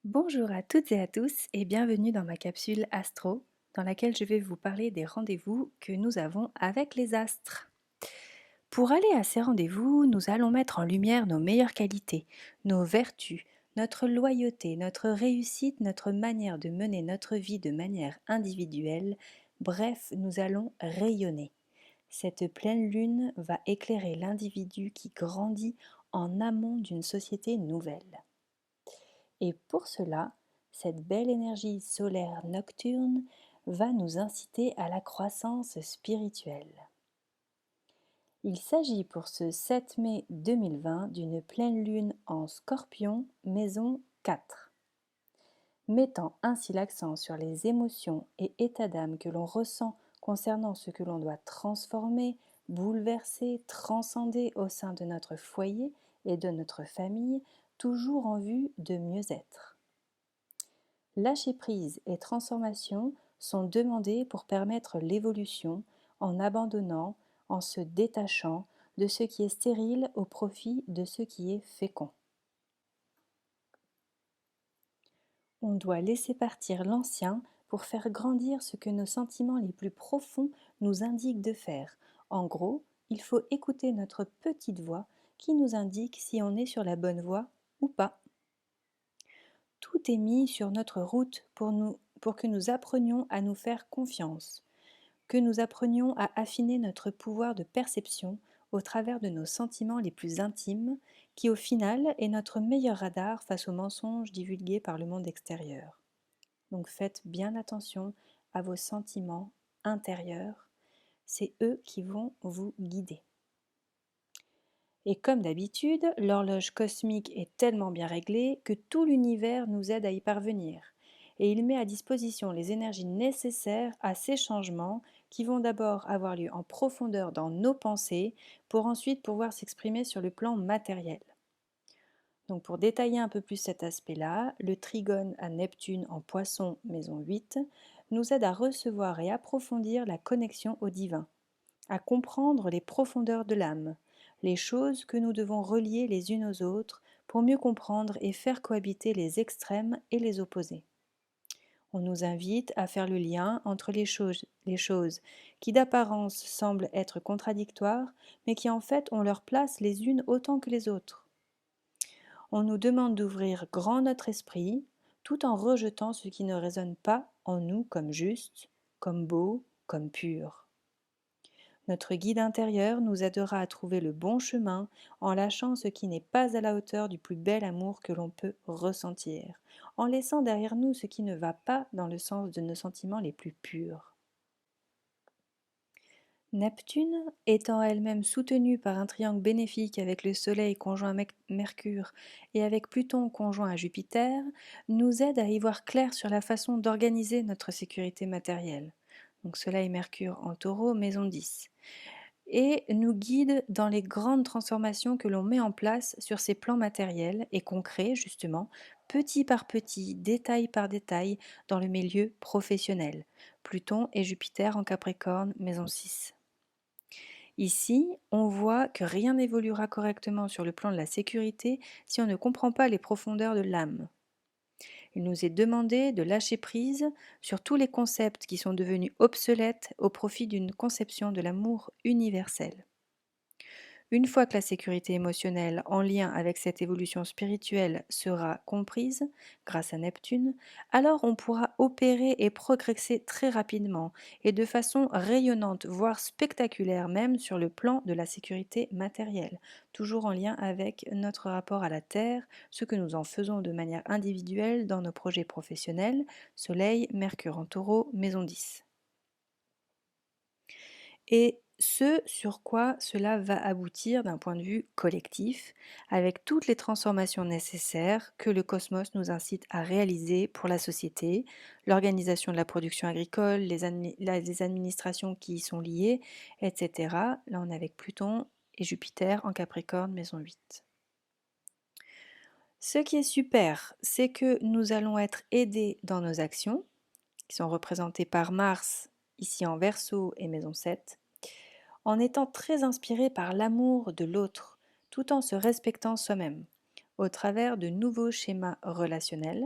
Bonjour à toutes et à tous et bienvenue dans ma capsule Astro, dans laquelle je vais vous parler des rendez-vous que nous avons avec les astres. Pour aller à ces rendez-vous, nous allons mettre en lumière nos meilleures qualités, nos vertus, notre loyauté, notre réussite, notre manière de mener notre vie de manière individuelle, bref, nous allons rayonner. Cette pleine lune va éclairer l'individu qui grandit en amont d'une société nouvelle. Et pour cela, cette belle énergie solaire nocturne va nous inciter à la croissance spirituelle. Il s'agit pour ce 7 mai 2020 d'une pleine lune en Scorpion, maison 4, mettant ainsi l'accent sur les émotions et états d'âme que l'on ressent concernant ce que l'on doit transformer, bouleverser, transcender au sein de notre foyer et de notre famille, toujours en vue de mieux être. Lâcher prise et transformation sont demandés pour permettre l'évolution en abandonnant, en se détachant de ce qui est stérile au profit de ce qui est fécond. On doit laisser partir l'ancien pour faire grandir ce que nos sentiments les plus profonds nous indiquent de faire. En gros, il faut écouter notre petite voix qui nous indique si on est sur la bonne voie ou pas. Tout est mis sur notre route pour que nous apprenions à nous faire confiance, que nous apprenions à affiner notre pouvoir de perception au travers de nos sentiments les plus intimes, qui au final est notre meilleur radar face aux mensonges divulgués par le monde extérieur. Donc faites bien attention à vos sentiments intérieurs, c'est eux qui vont vous guider. Et comme d'habitude, l'horloge cosmique est tellement bien réglée que tout l'univers nous aide à y parvenir. Et il met à disposition les énergies nécessaires à ces changements qui vont d'abord avoir lieu en profondeur dans nos pensées pour ensuite pouvoir s'exprimer sur le plan matériel. Donc pour détailler un peu plus cet aspect-là, le trigone à Neptune en Poisson, maison 8, nous aide à recevoir et approfondir la connexion au divin, à comprendre les profondeurs de l'âme, les choses que nous devons relier les unes aux autres pour mieux comprendre et faire cohabiter les extrêmes et les opposés. On nous invite à faire le lien entre les choses qui d'apparence semblent être contradictoires, mais qui en fait ont leur place les unes autant que les autres. On nous demande d'ouvrir grand notre esprit, tout en rejetant ce qui ne résonne pas en nous comme juste, comme beau, comme pur. Notre guide intérieur nous aidera à trouver le bon chemin en lâchant ce qui n'est pas à la hauteur du plus bel amour que l'on peut ressentir, en laissant derrière nous ce qui ne va pas dans le sens de nos sentiments les plus purs. Neptune, étant elle-même soutenue par un triangle bénéfique avec le Soleil conjoint à Mercure et avec Pluton conjoint à Jupiter, nous aide à y voir clair sur la façon d'organiser notre sécurité matérielle. Donc Soleil-Mercure en Taureau, maison 10, et nous guide dans les grandes transformations que l'on met en place sur ces plans matériels et qu'on crée justement petit par petit, détail par détail, dans le milieu professionnel. Pluton et Jupiter en Capricorne, maison 6. Ici, on voit que rien n'évoluera correctement sur le plan de la sécurité si on ne comprend pas les profondeurs de l'âme. Il nous est demandé de lâcher prise sur tous les concepts qui sont devenus obsolètes au profit d'une conception de l'amour universel. Une fois que la sécurité émotionnelle en lien avec cette évolution spirituelle sera comprise, grâce à Neptune, alors on pourra opérer et progresser très rapidement et de façon rayonnante, voire spectaculaire même sur le plan de la sécurité matérielle, toujours en lien avec notre rapport à la Terre, ce que nous en faisons de manière individuelle dans nos projets professionnels, Soleil, Mercure en Taureau, maison 10. Et ce sur quoi cela va aboutir d'un point de vue collectif, avec toutes les transformations nécessaires que le cosmos nous incite à réaliser pour la société, l'organisation de la production agricole, les administrations qui y sont liées, etc. Là, on est avec Pluton et Jupiter en Capricorne, maison 8. Ce qui est super, c'est que nous allons être aidés dans nos actions, qui sont représentées par Mars, ici en Verseau et maison 7, en étant très inspiré par l'amour de l'autre, tout en se respectant soi-même, au travers de nouveaux schémas relationnels,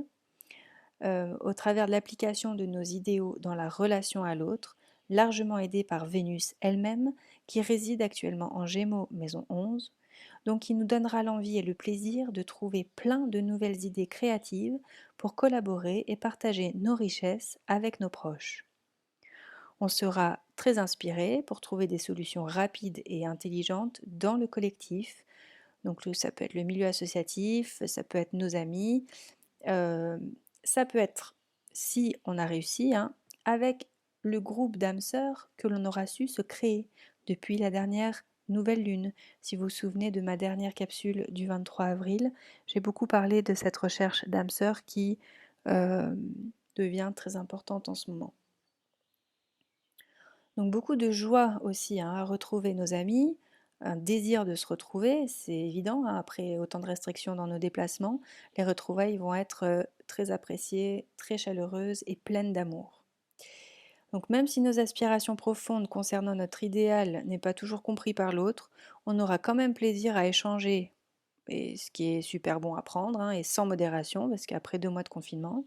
au travers de l'application de nos idéaux dans la relation à l'autre, largement aidée par Vénus elle-même, qui réside actuellement en Gémeaux, maison 11, donc qui nous donnera l'envie et le plaisir de trouver plein de nouvelles idées créatives pour collaborer et partager nos richesses avec nos proches. On sera très inspiré pour trouver des solutions rapides et intelligentes dans le collectif. Donc ça peut être le milieu associatif, ça peut être nos amis, euh, ça peut être, si on a réussi, hein, avec le groupe d'âmes sœurs que l'on aura su se créer depuis la dernière nouvelle lune. Si vous vous souvenez de ma dernière capsule du 23 avril, j'ai beaucoup parlé de cette recherche d'âmes sœurs qui euh, devient très importante en ce moment. Donc beaucoup de joie aussi, hein, à retrouver nos amis, un désir de se retrouver, c'est évident, hein, après autant de restrictions dans nos déplacements, les retrouvailles vont être très appréciées, très chaleureuses et pleines d'amour. Donc même si nos aspirations profondes concernant notre idéal n'est pas toujours compris par l'autre, on aura quand même plaisir à échanger, et ce qui est super bon à prendre, hein, et sans modération, parce qu'après 2 mois de confinement,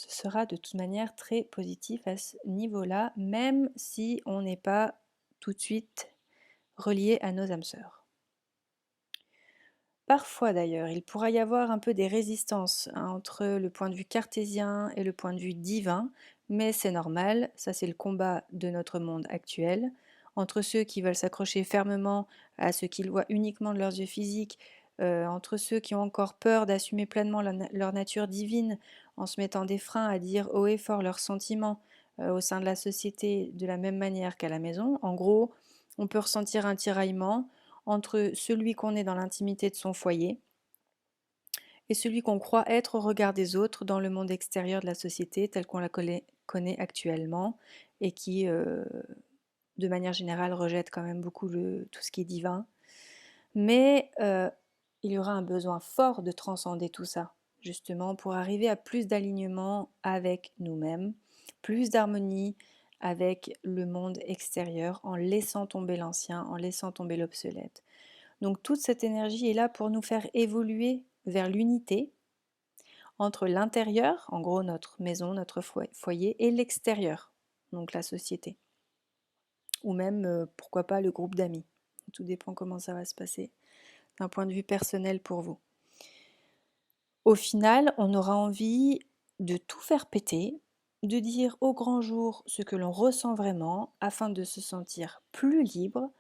ce sera de toute manière très positif à ce niveau-là, même si on n'est pas tout de suite relié à nos âmes sœurs. Parfois d'ailleurs, il pourra y avoir un peu des résistances, hein, entre le point de vue cartésien et le point de vue divin, mais c'est normal, ça c'est le combat de notre monde actuel, entre ceux qui veulent s'accrocher fermement à ce qu'ils voient uniquement de leurs yeux physiques, entre ceux qui ont encore peur d'assumer pleinement leur nature divine en se mettant des freins à dire haut et fort leurs sentiments au sein de la société de la même manière qu'à la maison. En gros, on peut ressentir un tiraillement entre celui qu'on est dans l'intimité de son foyer et celui qu'on croit être au regard des autres dans le monde extérieur de la société tel qu'on la connaît actuellement et qui, de manière générale, rejette quand même beaucoup tout ce qui est divin. Mais il y aura un besoin fort de transcender tout ça, justement, pour arriver à plus d'alignement avec nous-mêmes, plus d'harmonie avec le monde extérieur, en laissant tomber l'ancien, en laissant tomber l'obsolète. Donc toute cette énergie est là pour nous faire évoluer vers l'unité entre l'intérieur, en gros notre maison, notre foyer, et l'extérieur, donc la société. Ou même, pourquoi pas, le groupe d'amis. Tout dépend comment ça va se passer d'un point de vue personnel pour vous. Au final, on aura envie de tout faire péter, de dire au grand jour ce que l'on ressent vraiment, afin de se sentir plus libre,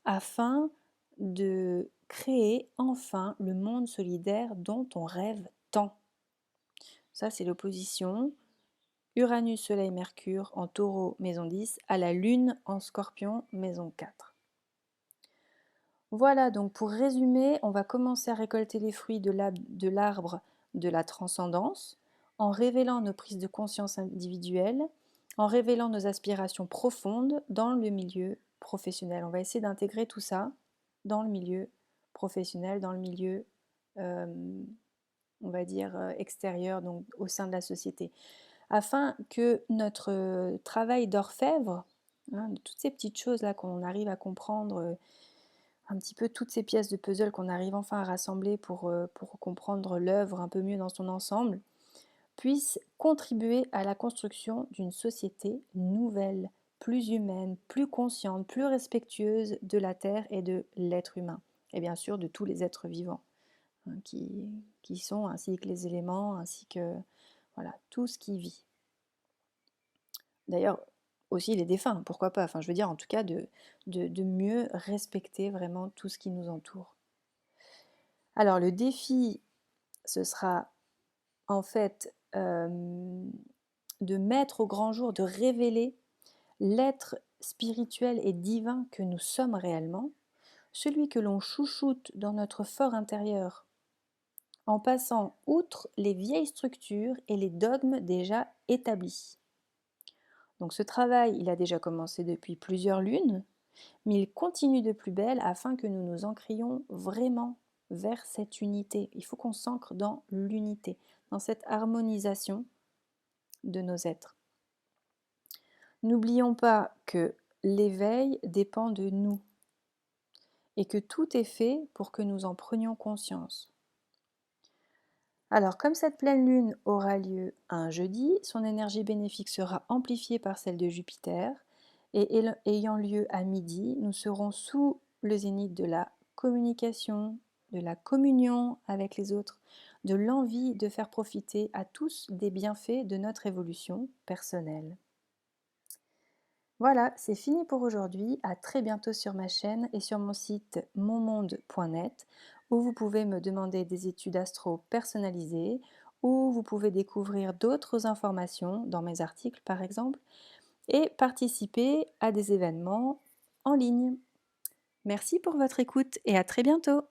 afin de créer enfin le monde solidaire dont on rêve tant. Ça, c'est l'opposition Uranus, Soleil, Mercure en Taureau, maison 10, à la Lune en Scorpion, maison 4. Voilà, donc pour résumer, on va commencer à récolter les fruits de l'arbre de la transcendance, en révélant nos prises de conscience individuelles, en révélant nos aspirations profondes dans le milieu professionnel. On va essayer d'intégrer tout ça dans le milieu professionnel, dans le milieu, euh, on va dire, extérieur, donc au sein de la société, afin que notre travail d'orfèvre, hein, de toutes ces petites choses-là qu'on arrive à comprendre, un petit peu toutes ces pièces de puzzle qu'on arrive enfin à rassembler pour comprendre l'œuvre un peu mieux dans son ensemble, puisse contribuer à la construction d'une société nouvelle, plus humaine, plus consciente, plus respectueuse de la Terre et de l'être humain, et bien sûr de tous les êtres vivants, hein, qui sont, ainsi que les éléments, ainsi que voilà, tout ce qui vit. D'ailleurs, aussi les défunts, pourquoi pas, enfin je veux dire en tout cas de mieux respecter vraiment tout ce qui nous entoure. Alors le défi, ce sera en fait de mettre au grand jour, de révéler l'être spirituel et divin que nous sommes réellement, celui que l'on chouchoute dans notre fort intérieur, en passant outre les vieilles structures et les dogmes déjà établis. Donc ce travail, il a déjà commencé depuis plusieurs lunes, mais il continue de plus belle afin que nous nous ancrions vraiment vers cette unité. Il faut qu'on s'ancre dans l'unité, dans cette harmonisation de nos êtres. N'oublions pas que l'éveil dépend de nous et que tout est fait pour que nous en prenions conscience. Alors, comme cette pleine lune aura lieu un jeudi, son énergie bénéfique sera amplifiée par celle de Jupiter. Et ayant lieu à midi, nous serons sous le zénith de la communication, de la communion avec les autres, de l'envie de faire profiter à tous des bienfaits de notre évolution personnelle. Voilà, c'est fini pour aujourd'hui. À très bientôt sur ma chaîne et sur mon site monmonde.net où vous pouvez me demander des études astro personnalisées, où vous pouvez découvrir d'autres informations dans mes articles par exemple et participer à des événements en ligne. Merci pour votre écoute et à très bientôt.